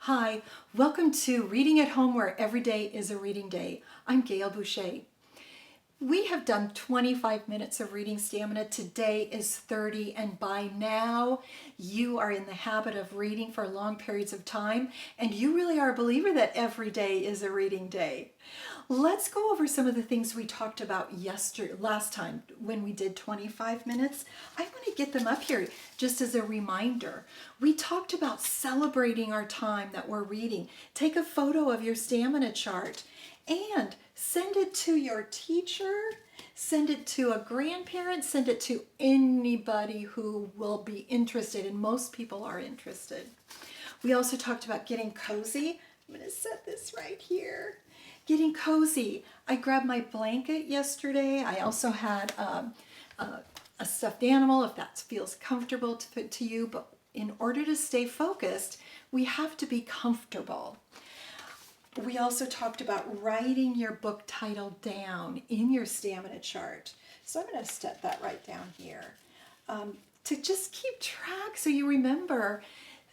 Hi, welcome to Reading at Home, where every day is a reading day. I'm Gail Boushey. We have done 25 minutes of reading stamina. Today is 30, and by now you are in the habit of reading for long periods of time, and you really are a believer that every day is a reading day. Let's go over some of the things we talked about last time when we did 25 minutes. I want to get them up here just as a reminder. We talked about celebrating our time that we're reading. Take a photo of your stamina chart and send it to your teacher, send it to a grandparent, send it to anybody who will be interested, and most people are interested. We also talked about getting cozy. I'm going to set this right here. Getting cozy. I grabbed my blanket yesterday. I also had a stuffed animal, if that feels comfortable to you. But in order to stay focused, we have to be comfortable. We also talked about writing your book title down in your stamina chart. So I'm going to step that right down here to just keep track so you remember.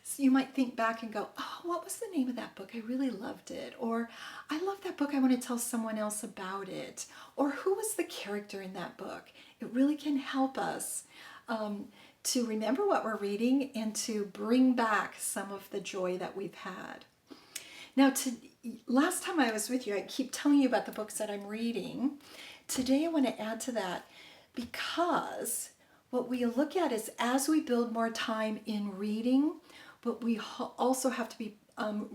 So you might think back and go, oh, what was the name of that book? I really loved it. Or I love that book. I want to tell someone else about it. Or who was the character in that book? It really can help us to remember what we're reading and to bring back some of the joy that we've had. Now, last time I was with you, I keep telling you about the books that I'm reading. Today I want to add to that because what we look at is as we build more time in reading, what we also have to be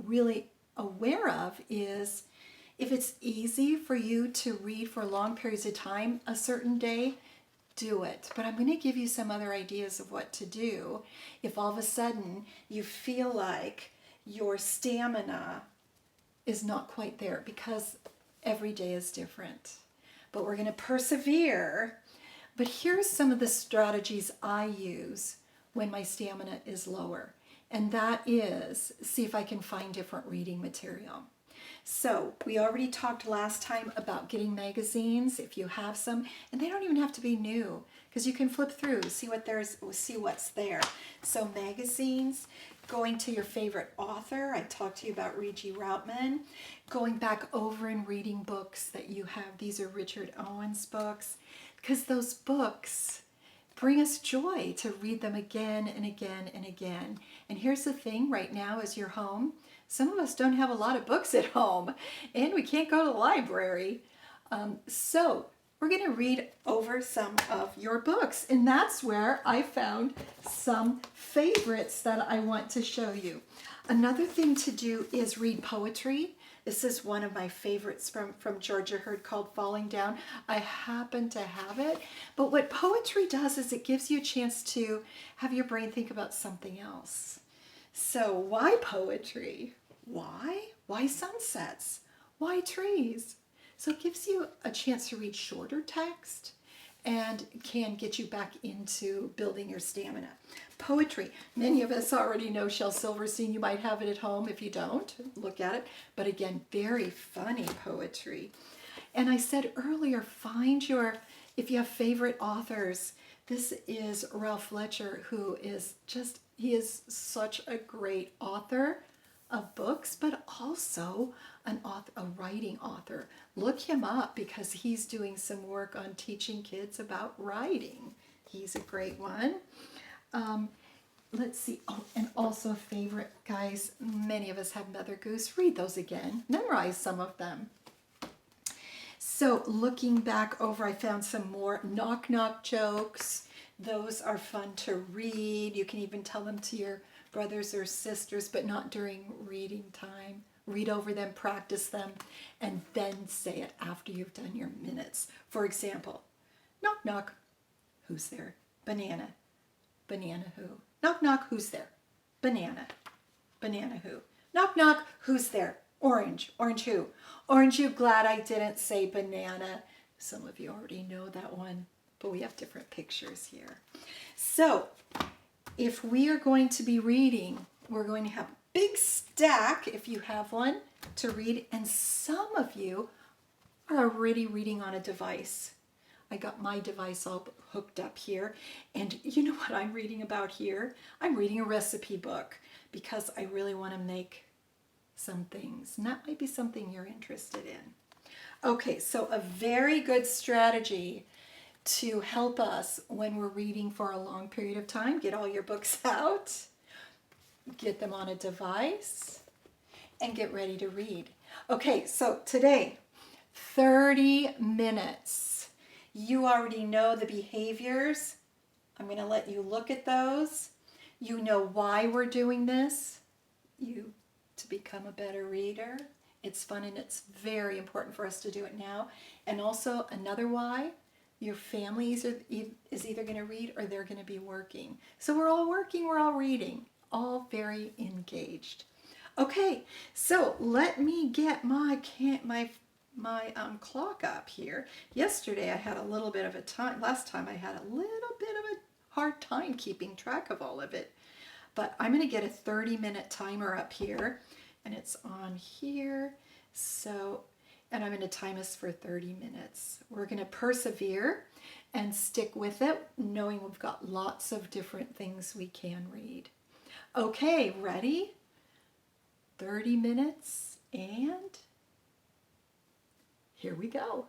really aware of is if it's easy for you to read for long periods of time a certain day, do it. But I'm going to give you some other ideas of what to do if all of a sudden you feel like your stamina is not quite there, because every day is different. But we're going to persevere. But here's some of the strategies I use when my stamina is lower. And that is, see if I can find different reading material. So we already talked last time about getting magazines if you have some, and they don't even have to be new because you can flip through, see what's there. So magazines, going to your favorite author. I talked to you about Regi Routman. Going back over and reading books that you have. These are Richard Owen's books, because those books bring us joy to read them again and again and again. And here's the thing, right now as you're home, some of us don't have a lot of books at home and we can't go to the library. So we're going to read over some of your books, and that's where I found some favorites that I want to show you. Another thing to do is read poetry. This is one of my favorites from Georgia Hurd called Falling Down. I happen to have it. But what poetry does is it gives you a chance to have your brain think about something else. So why poetry? Why? Why sunsets? Why trees? So it gives you a chance to read shorter text and can get you back into building your stamina. Poetry. Many of us already know Shel Silverstein. You might have it at home. If you don't, look at it. But again, very funny poetry. And I said earlier, if you have favorite authors. This is Ralph Fletcher, who is he is such a great author of books, but also a writing author. Look him up because he's doing some work on teaching kids about writing. He's a great one. Let's see. Oh, and also a favorite, guys, many of us have Mother Goose. Read those again. Memorize some of them. So looking back over, I found some more knock knock jokes. Those are fun to read. You can even tell them to your brothers or sisters, but not during reading time. Read over them, practice them, and then say it after you've done your minutes. For example, knock knock, who's there? Banana. Banana who? Knock knock, who's there? Banana. Banana who? Knock knock, who's there? Orange. Orange who? Orange you. Glad I didn't say banana. Some of you already know that one, but we have different pictures here. So if we are going to be reading, we're going to have a big stack, if you have one, to read. And some of you are already reading on a device. I got my device all hooked up here. And you know what I'm reading about here? I'm reading a recipe book because I really want to make some things. And that might be something you're interested in. Okay, so a very good strategy to help us when we're reading for a long period of time. Get all your books out, get them on a device, and get ready to read. Okay, so today, 30 minutes. You already know the behaviors. I'm going to let you look at those. You know why we're doing this. To become a better reader. It's fun and it's very important for us to do it now. And also another why, your family is either going to read or they're going to be working. So we're all working, we're all reading, all very engaged. Okay, so let me get my clock up here. Yesterday I had a little bit of a time, last time I had a little bit of a hard time keeping track of all of it. But I'm going to get a 30-minute timer up here, and it's on here. So, and I'm going to time us for 30 minutes. We're going to persevere and stick with it, knowing we've got lots of different things we can read. Okay, ready? 30 minutes, and here we go.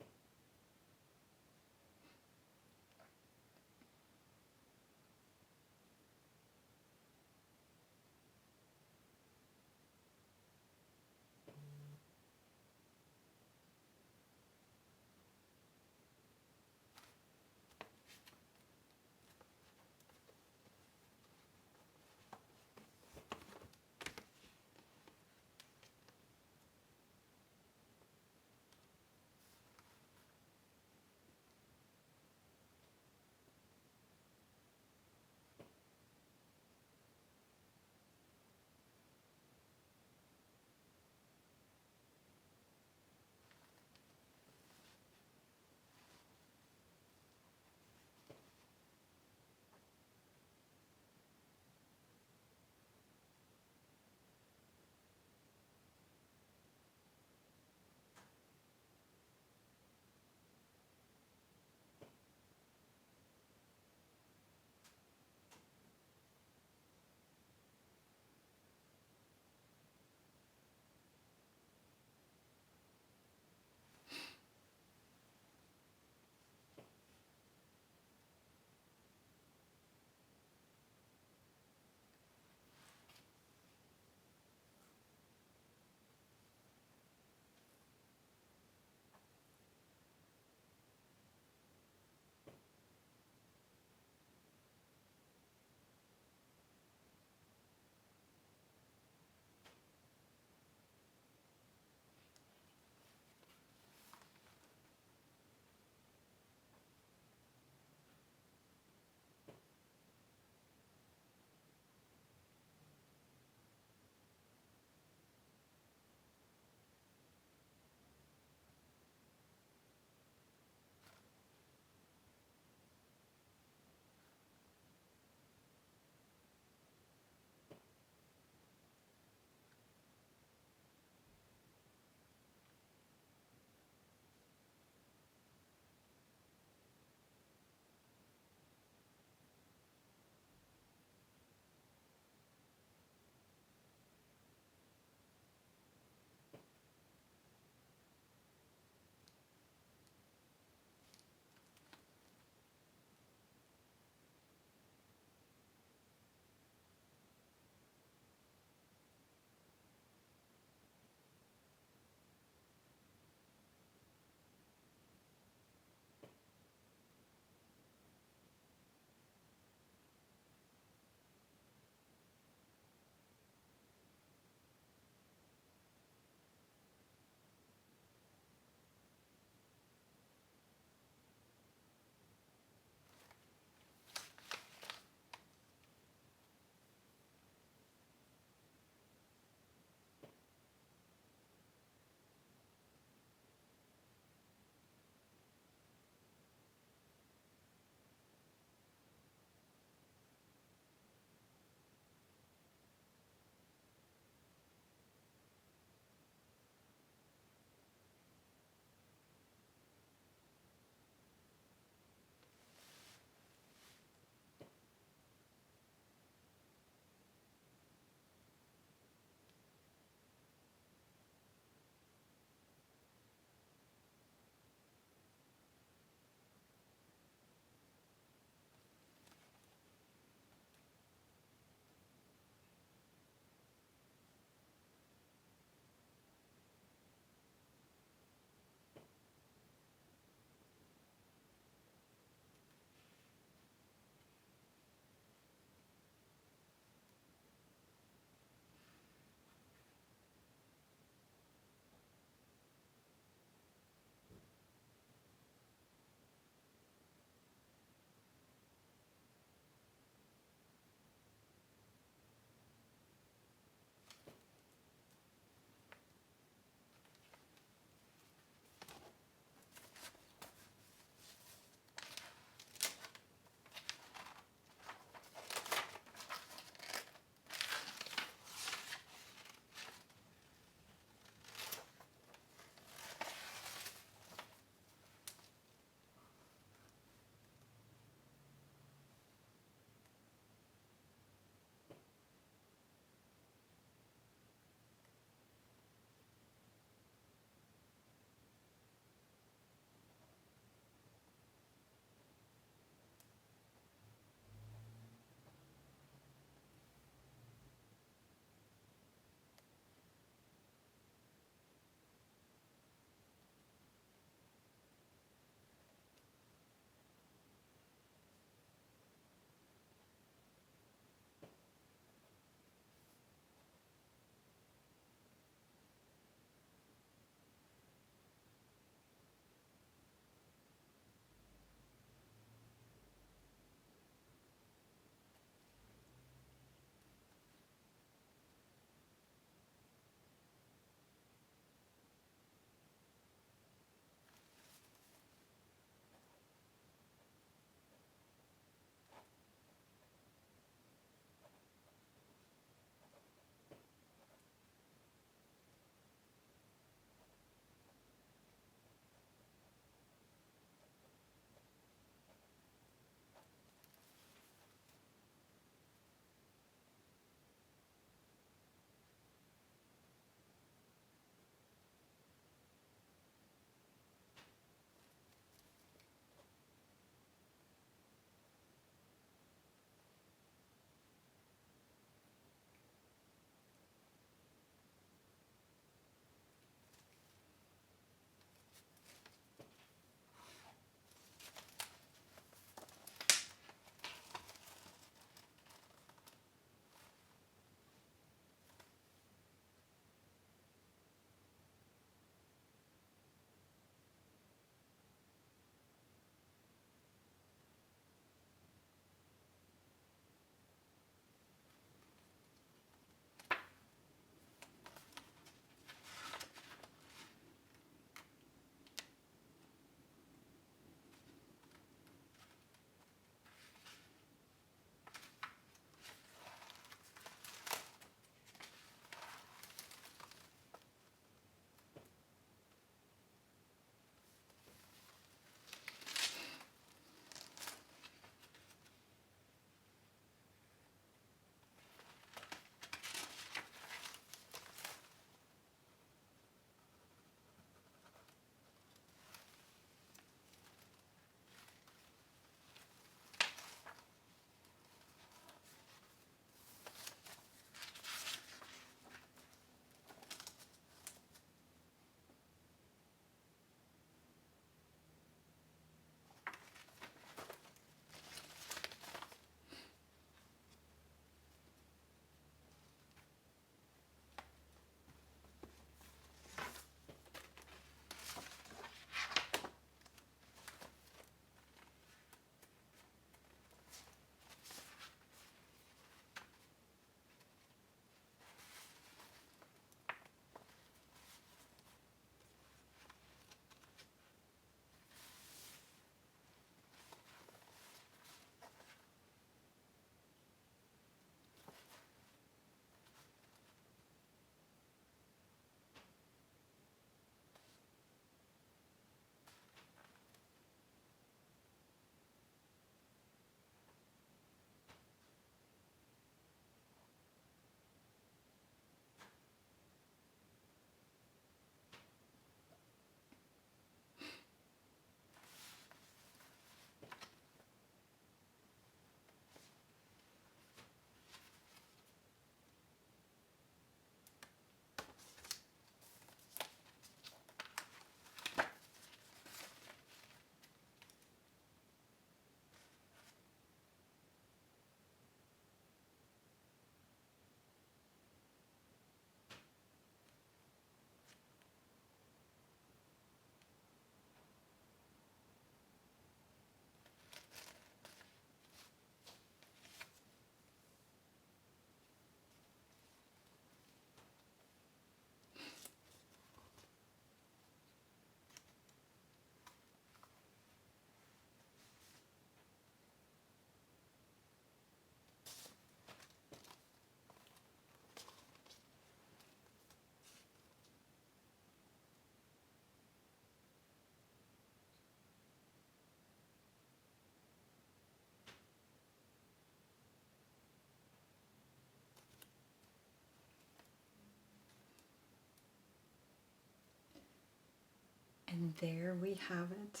And there we have it.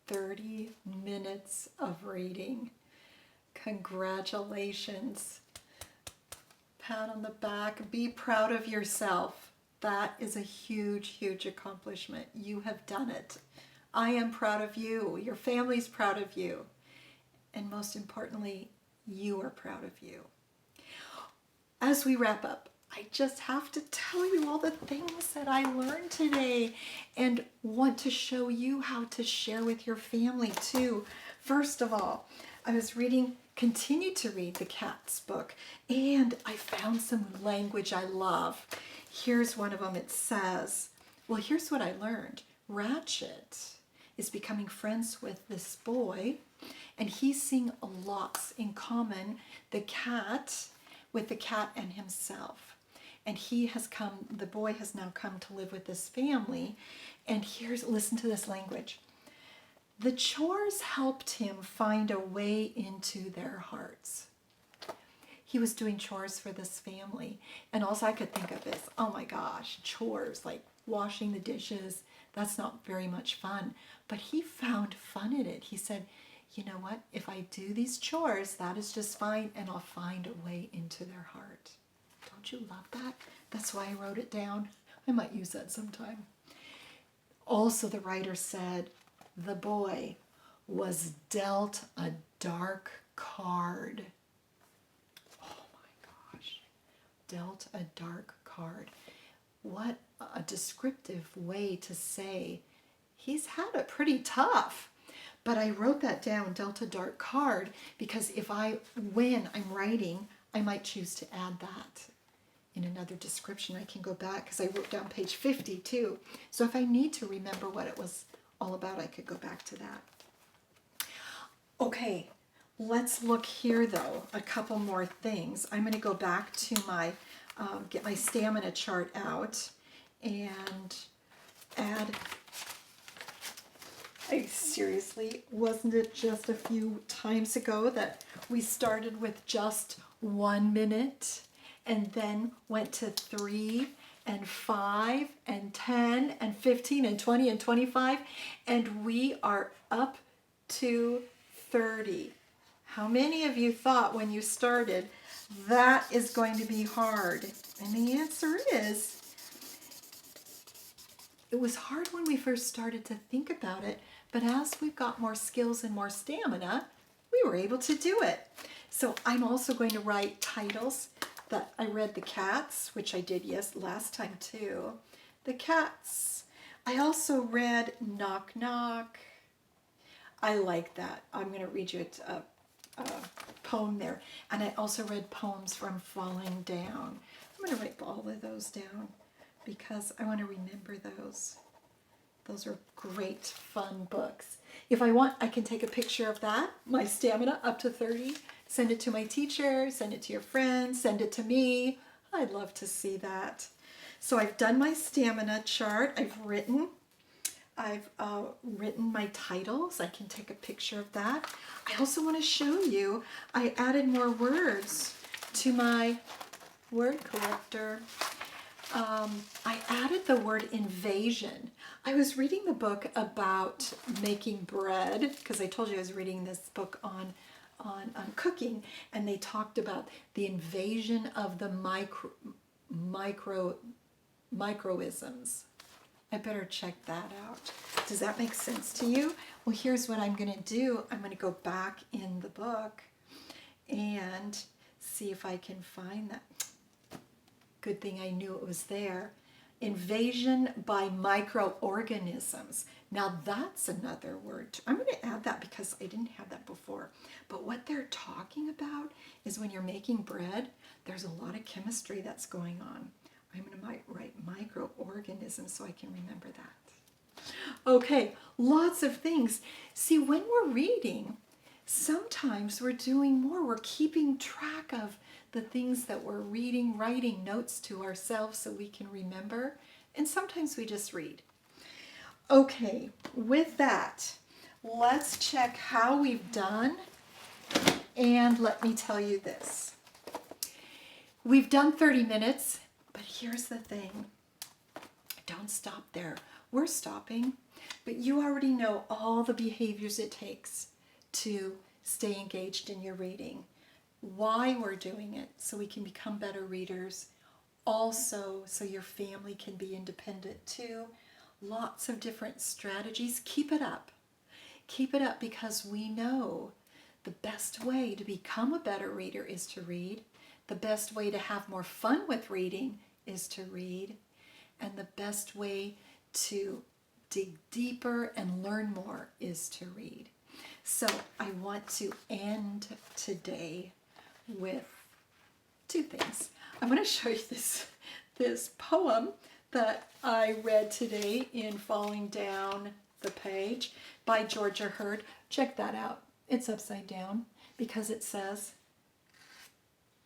30 minutes of reading. Congratulations. Pat on the back. Be proud of yourself. That is a huge, huge accomplishment. You have done it. I am proud of you. Your family's proud of you. And most importantly, you are proud of you. As we wrap up, I just have to tell you all the things that I learned today and want to show you how to share with your family too. First of all, I was continued to read the Cats book, and I found some language I love. Here's one of them. It says, well, here's what I learned. Ratchet is becoming friends with this boy, and he's seeing lots in common, with the cat and himself. And the boy has now come to live with this family. And listen to this language. The chores helped him find a way into their hearts. He was doing chores for this family. And all I could think of is, oh my gosh, chores, like washing the dishes. That's not very much fun. But he found fun in it. He said, you know what? If I do these chores, that is just fine, and I'll find a way into their heart. Don't you love that? That's why I wrote it down. I might use that sometime. Also, the writer said, the boy was dealt a dark card. Oh my gosh. Dealt a dark card. What a descriptive way to say he's had it pretty tough. But I wrote that down, dealt a dark card, because when I'm writing, I might choose to add that in another description. I can go back because I wrote down page 50 too. So if I need to remember what it was all about, I could go back to that. Okay, let's look here though, a couple more things. I'm going to go back to get my stamina chart out and add. Seriously, wasn't it just a few times ago that we started with just 1 minute and then went to 3 and 5 and 10 and 15 and 20 and 25, and we are up to 30. How many of you thought when you started that is going to be hard? And the answer is, it was hard when we first started to think about it, but as we've got more skills and more stamina, we were able to do it. So I'm also going to write titles that I read the Cats, which I did last time too. The Cats. I also read Knock Knock. I like that. I'm going to read you a poem there. And I also read poems from Falling Down. I'm going to write all of those down because I want to remember those. Those are great, fun books. If I want, I can take a picture of that, my stamina up to 30, send it to my teacher, send it to your friends, send it to me. I'd love to see that. So I've done my stamina chart. I've written my titles. I can take a picture of that. I also want to show you, I added more words to my word collector. I added the word invasion. I was reading the book about making bread, because I told you I was reading this book on cooking, and they talked about the invasion of the microisms. I better check that out. Does that make sense to you? Well, here's what I'm going to do. I'm going to go back in the book and see if I can find that. Good thing I knew it was there. Invasion by microorganisms. Now that's another word. I'm going to add that because I didn't have that before. But what they're talking about is when you're making bread, there's a lot of chemistry that's going on. I'm going to write microorganisms so I can remember that. Okay, lots of things. See, when we're reading, sometimes we're doing more. We're keeping track of the things that we're reading, writing notes to ourselves so we can remember, and sometimes we just read. Okay, with that, let's check how we've done, and let me tell you this. We've done 30 minutes, but here's the thing. Don't stop there. We're stopping. But you already know all the behaviors it takes to stay engaged in your reading, why we're doing it, so we can become better readers, also so your family can be independent too. Lots of different strategies. Keep it up. Keep it up, because we know the best way to become a better reader is to read. The best way to have more fun with reading is to read. And the best way to dig deeper and learn more is to read. So I want to end today with two things. I want to show you this poem that I read today in Falling Down the Page by Georgia Hurd. Check that out. It's upside down because it says,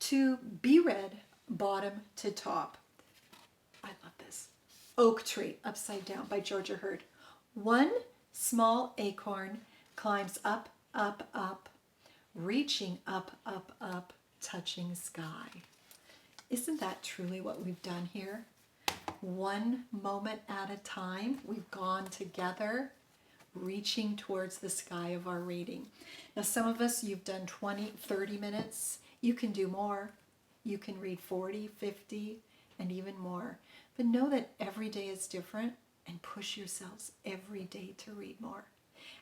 "To be read bottom to top." I love this. Oak Tree, upside down by Georgia Hurd. "One small acorn climbs up, up, up, reaching up, up, up, touching sky." Isn't that truly what we've done here? One moment at a time, we've gone together, reaching towards the sky of our reading. Now, some of us, you've done 20, 30 minutes. You can do more. You can read 40, 50, and even more. But know that every day is different, and push yourselves every day to read more.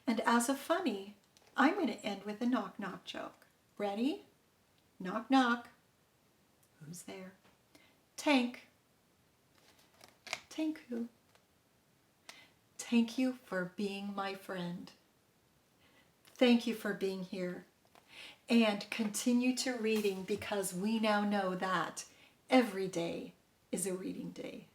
And as a funny, I'm going to end with a knock-knock joke. Ready? Knock, knock. Who's there? Tank. Tank who? Thank you for being my friend. Thank you for being here. And continue to reading, because we now know that every day is a reading day.